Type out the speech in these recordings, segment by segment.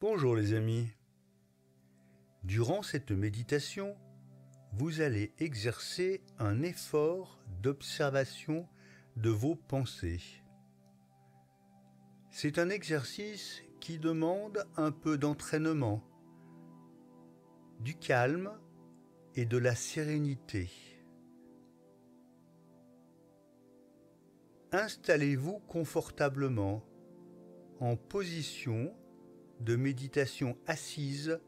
Bonjour les amis. Durant cette méditation, vous allez exercer un effort d'observation de vos pensées. C'est un exercice qui demande un peu d'entraînement, du calme et de la sérénité. Installez-vous confortablement en position de méditation assise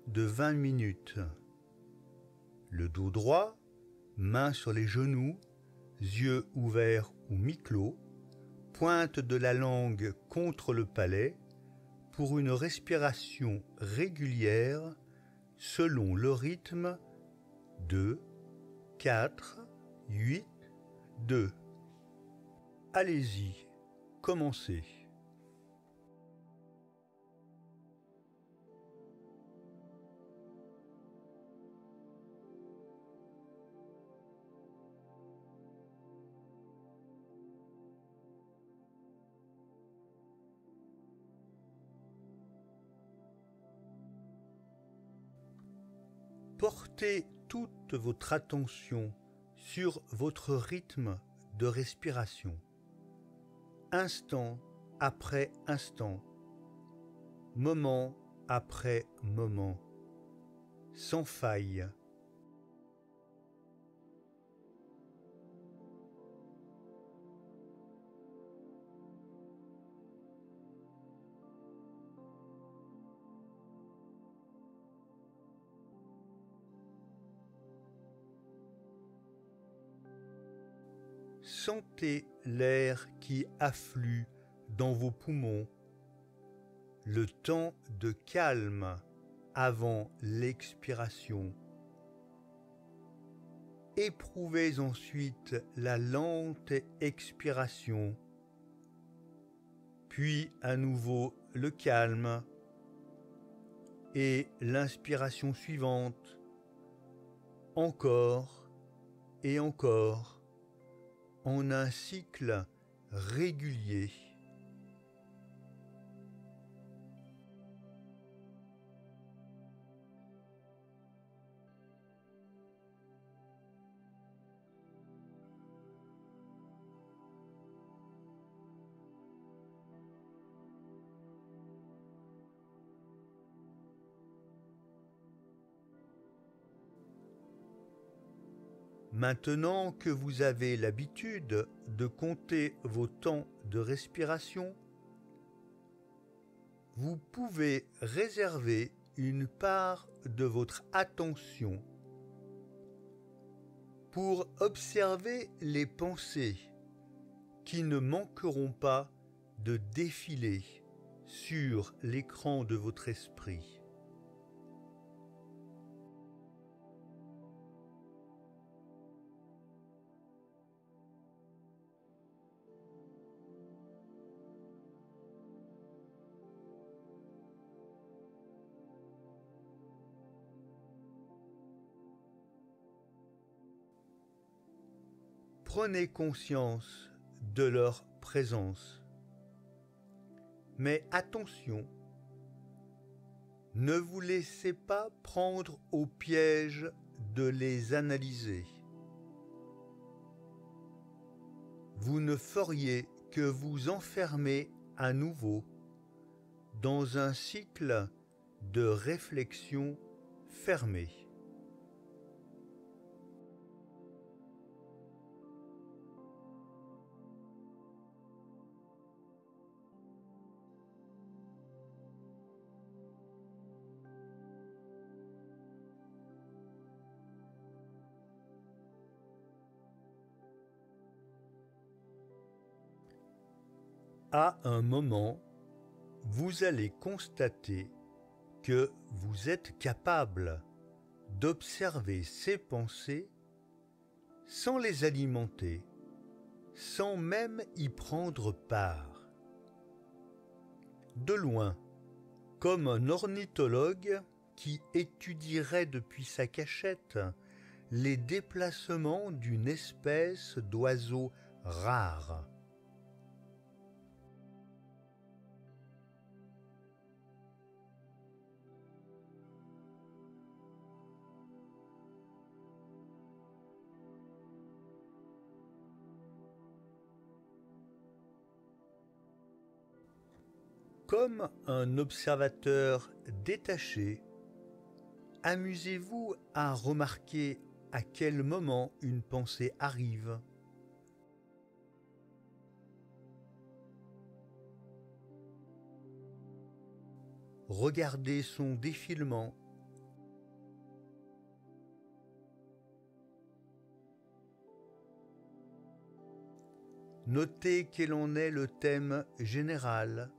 de 20 minutes. Le dos droit, mains sur les genoux, yeux ouverts ou mi-clos, pointe de la langue contre le palais pour une respiration régulière selon le rythme 2, 4, 8, 2. Allez-y, commencez. Portez toute votre attention sur votre rythme de respiration, instant après instant, moment après moment, sans faille. Sentez l'air qui afflue dans vos poumons, le temps de calme avant l'expiration. Éprouvez ensuite la lente expiration, puis à nouveau le calme et l'inspiration suivante, encore et encore, en un cycle régulier. Maintenant que vous avez l'habitude de compter vos temps de respiration, vous pouvez réserver une part de votre attention pour observer les pensées qui ne manqueront pas de défiler sur l'écran de votre esprit. Prenez conscience de leur présence. Mais attention, ne vous laissez pas prendre au piège de les analyser. Vous ne feriez que vous enfermer à nouveau dans un cycle de réflexion fermée. À un moment, vous allez constater que vous êtes capable d'observer ces pensées sans les alimenter, sans même y prendre part. De loin, comme un ornithologue qui étudierait depuis sa cachette les déplacements d'une espèce d'oiseau rare. Comme un observateur détaché, amusez-vous à remarquer à quel moment une pensée arrive. Regardez son défilement. Notez quel en est le thème général.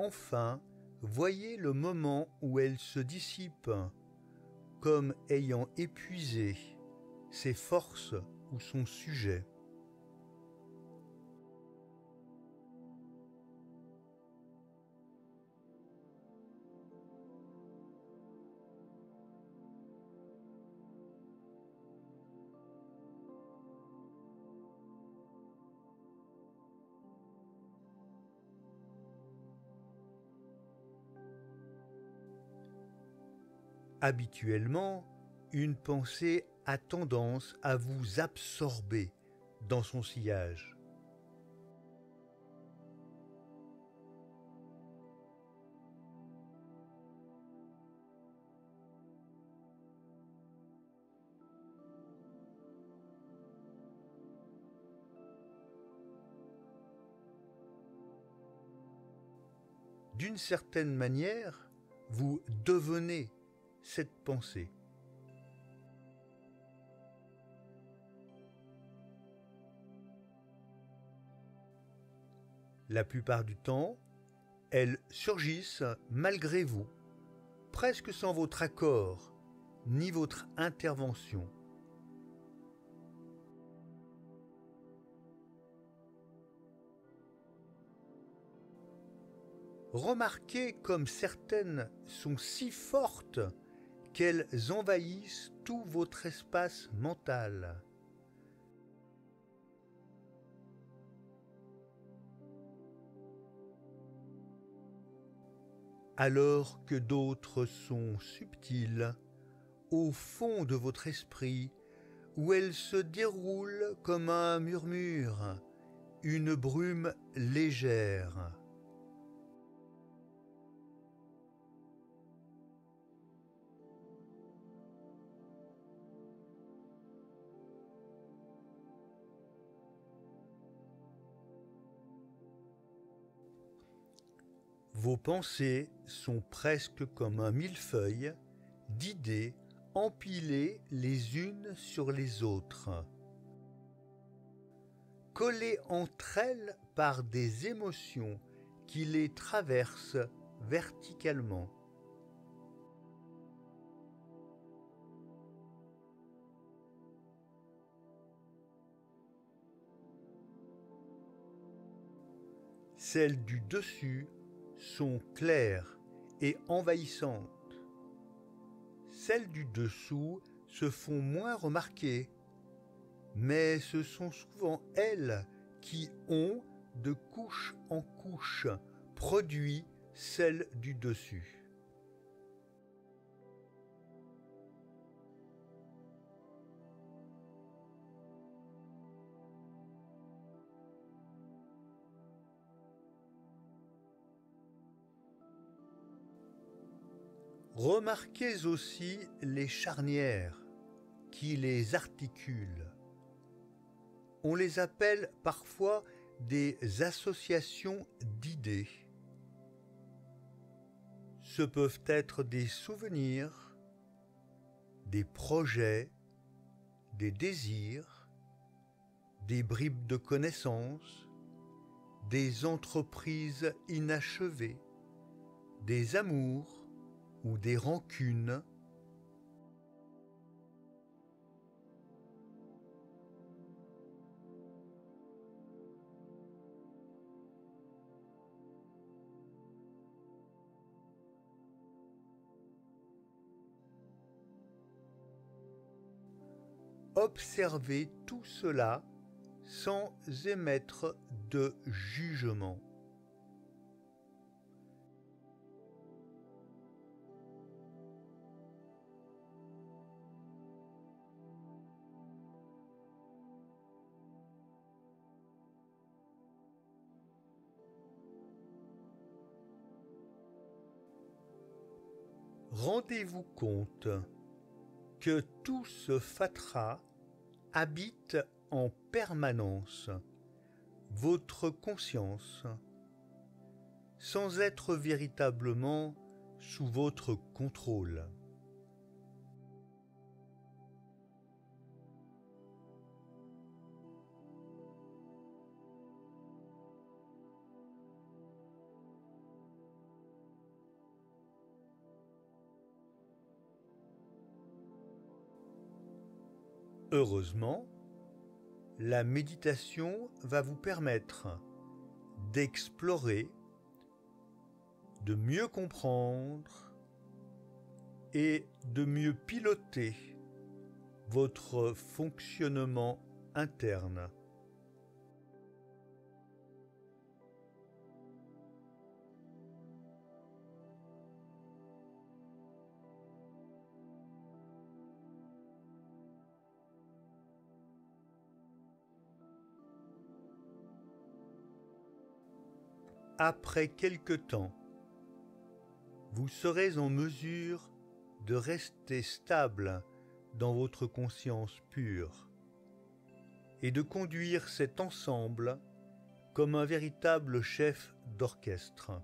Enfin, voyez le moment où elle se dissipe, comme ayant épuisé ses forces ou son sujet. Habituellement, une pensée a tendance à vous absorber dans son sillage. D'une certaine manière, vous devenez cette pensée. La plupart du temps, elles surgissent malgré vous, presque sans votre accord, ni votre intervention. Remarquez comme certaines sont si fortes qu'elles envahissent tout votre espace mental. Alors que d'autres sont subtiles, au fond de votre esprit, où elles se déroulent comme un murmure, une brume légère. Vos pensées sont presque comme un millefeuille d'idées empilées les unes sur les autres, collées entre elles par des émotions qui les traversent verticalement. Celles du dessus sont claires et envahissantes. Celles du dessous se font moins remarquer, mais ce sont souvent elles qui ont, de couche en couche, produit celles du dessus. Remarquez aussi les charnières qui les articulent. On les appelle parfois des associations d'idées. Ce peuvent être des souvenirs, des projets, des désirs, des bribes de connaissances, des entreprises inachevées, des amours ou des rancunes. observez tout cela sans émettre de jugement. Rendez-vous compte que tout ce fatras habite en permanence votre conscience, sans être véritablement sous votre contrôle. Heureusement, la méditation va vous permettre d'explorer, de mieux comprendre et de mieux piloter votre fonctionnement interne. Après quelque temps, vous serez en mesure de rester stable dans votre conscience pure et de conduire cet ensemble comme un véritable chef d'orchestre.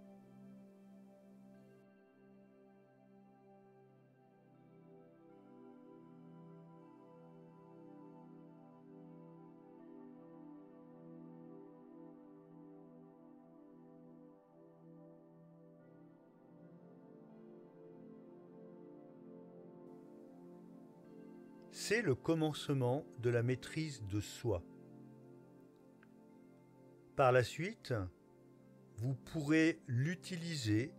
C'est le commencement de la maîtrise de soi. Par la suite, vous pourrez l'utiliser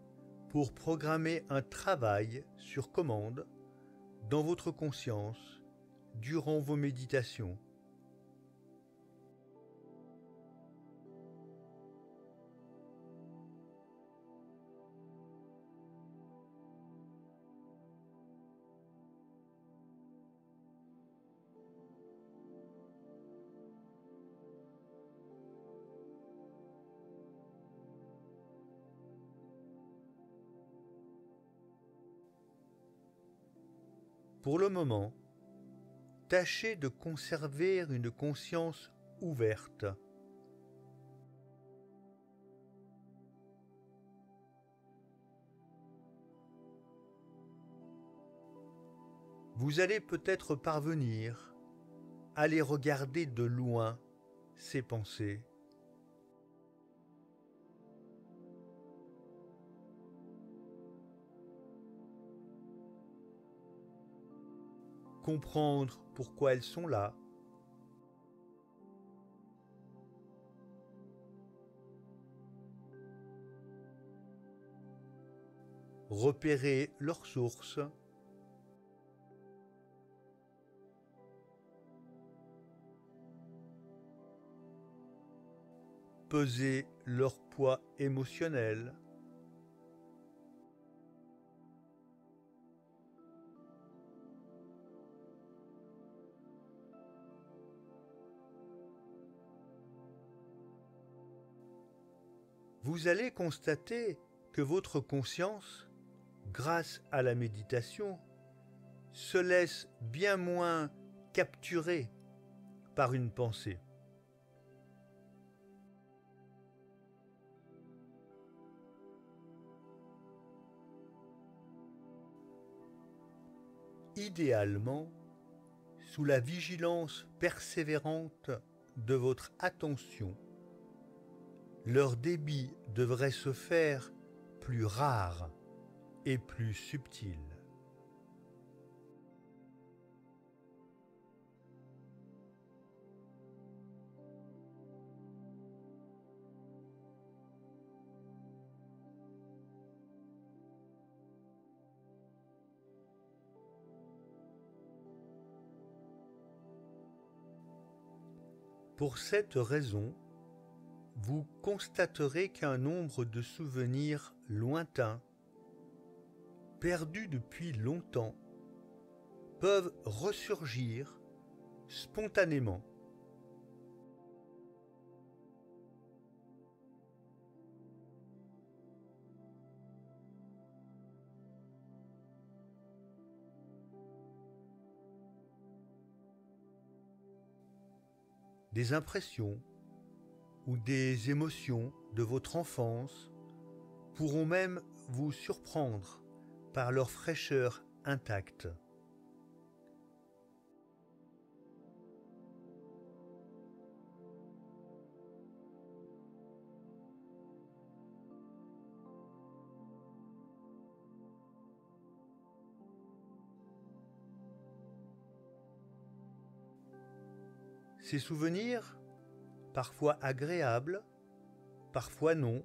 pour programmer un travail sur commande dans votre conscience durant vos méditations. Pour le moment, tâchez de conserver une conscience ouverte. Vous allez peut-être parvenir à les regarder de loin, ces pensées. Comprendre pourquoi elles sont là. Repérer leurs sources. Peser leur poids émotionnel. Vous allez constater que votre conscience, grâce à la méditation, se laisse bien moins capturer par une pensée. Idéalement, sous la vigilance persévérante de votre attention, leur débit devrait se faire plus rare et plus subtil. Pour cette raison, vous constaterez qu'un nombre de souvenirs lointains, perdus depuis longtemps, peuvent ressurgir spontanément. Des impressions ou des émotions de votre enfance pourront même vous surprendre par leur fraîcheur intacte. Ces souvenirs, parfois agréables, parfois non,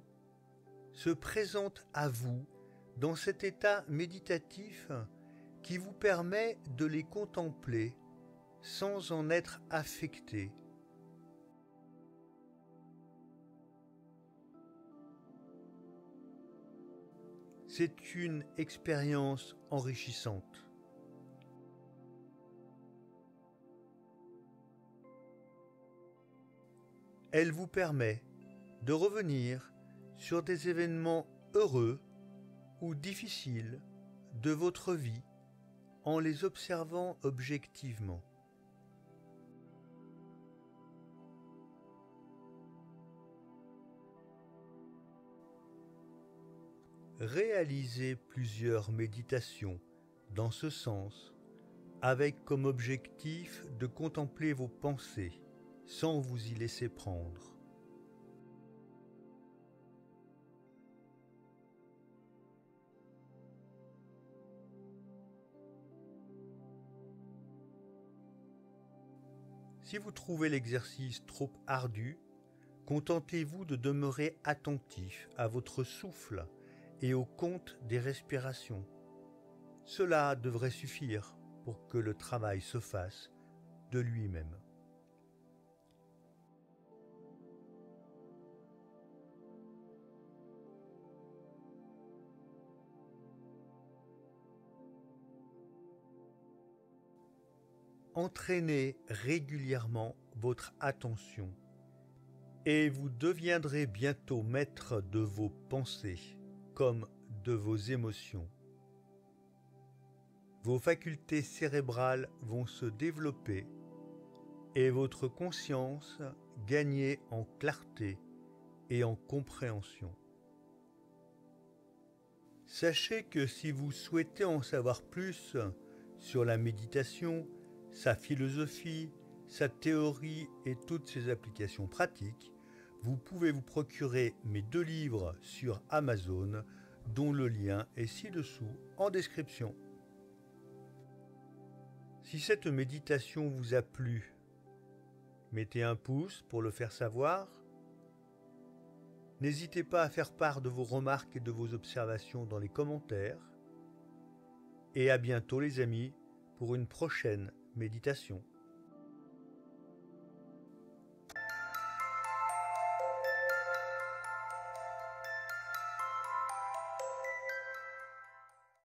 se présentent à vous dans cet état méditatif qui vous permet de les contempler sans en être affecté. C'est une expérience enrichissante. Elle vous permet de revenir sur des événements heureux ou difficiles de votre vie en les observant objectivement. Réalisez plusieurs méditations dans ce sens avec comme objectif de contempler vos pensées sans vous y laisser prendre. Si vous trouvez l'exercice trop ardu, contentez-vous de demeurer attentif à votre souffle et au compte des respirations. Cela devrait suffire pour que le travail se fasse de lui-même. Entraînez régulièrement votre attention et vous deviendrez bientôt maître de vos pensées comme de vos émotions. Vos facultés cérébrales vont se développer et votre conscience gagner en clarté et en compréhension. Sachez que si vous souhaitez en savoir plus sur la méditation, sa philosophie, sa théorie et toutes ses applications pratiques, vous pouvez vous procurer mes 2 livres sur Amazon, dont le lien est ci-dessous en description. Si cette méditation vous a plu, mettez un pouce pour le faire savoir. N'hésitez pas à faire part de vos remarques et de vos observations dans les commentaires. Et à bientôt les amis pour une prochaine méditation.